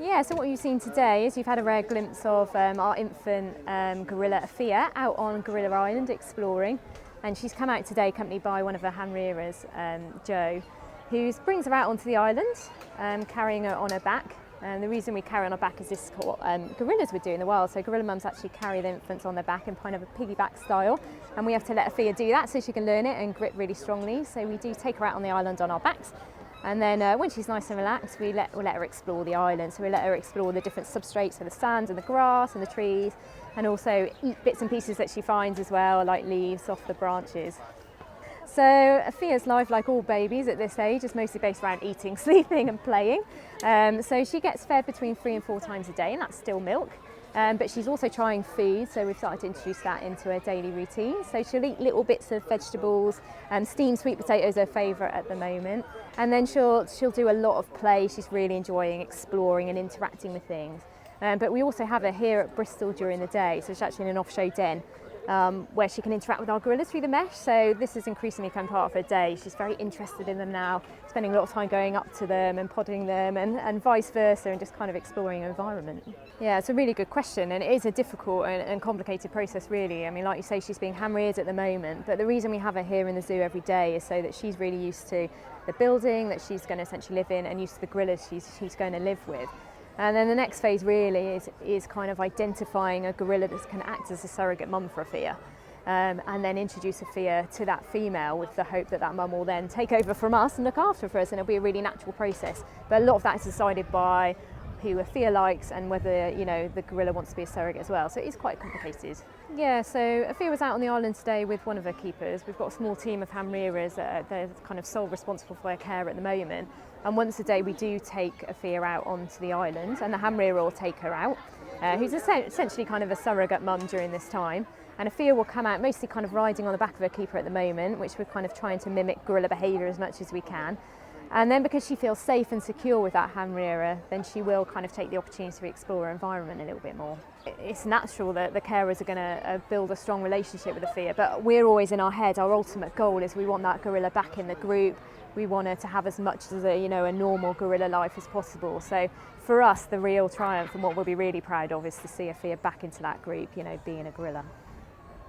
Yeah, so what you've seen today is you've had a rare glimpse of our infant gorilla Afia out on Gorilla Island exploring, and she's come out today accompanied by one of her hand rearers, Jo, who brings her out onto the island, carrying her on her back. And the reason we carry on our back is this is what gorillas would do in the wild. So gorilla mums actually carry their infants on their back in kind of a piggyback style, and we have to let Afia do that so she can learn it and grip really strongly. So we do take her out on the island on our backs. And then when she's nice and relaxed, we'll let her explore the island. So we let her explore the different substrates, so the sand and the grass and the trees, and also eat bits and pieces that she finds as well, like leaves off the branches. So Afia's life, like all babies at this age, is mostly based around eating, sleeping and playing. So she gets fed between 3 and 4 times a day, and that's still milk. But she's also trying food, so we've started to introduce that into her daily routine. So she'll eat little bits of vegetables, and steamed sweet potatoes are her favourite at the moment. And then she'll do a lot of play. She's really enjoying exploring and interacting with things. But we also have her here at Bristol during the day, so she's actually in an off-show den where she can interact with our gorillas through the mesh. So this has increasingly become part of her day. She's very interested in them now, spending a lot of time going up to them and podding them and vice versa, and just kind of exploring her environment. Yeah, it's a really good question, and it is a difficult and complicated process really. I mean, like you say, she's being hand reared at the moment, but the reason we have her here in the zoo every day is so that she's really used to the building that she's going to essentially live in and used to the gorillas she's going to live with. And then the next phase really is kind of identifying a gorilla that can act as a surrogate mum for Afia, and then introduce Afia to that female with the hope that that mum will then take over from us and look after her for us, and it'll be a really natural process. But a lot of that is decided by who Afia likes and whether, you know, the gorilla wants to be a surrogate as well. So it is quite complicated. Yeah, so Afia was out on the island today with one of her keepers. We've got a small team of hand rearers that they're kind of sole responsible for her care at the moment. And once a day we do take Afia out onto the island, and the hand rearer will take her out, who's essentially kind of a surrogate mum during this time. And Afia will come out mostly kind of riding on the back of her keeper at the moment, which we're kind of trying to mimic gorilla behaviour as much as we can. And then because she feels safe and secure with that hand rearer, then she will kind of take the opportunity to explore her environment a little bit more. It's natural that the carers are going to build a strong relationship with Afia, but we're always in our head, our ultimate goal is we want that gorilla back in the group. We want her to have as much as a normal gorilla life as possible. So for us, the real triumph and what we'll be really proud of is to see Afia back into that group, being a gorilla.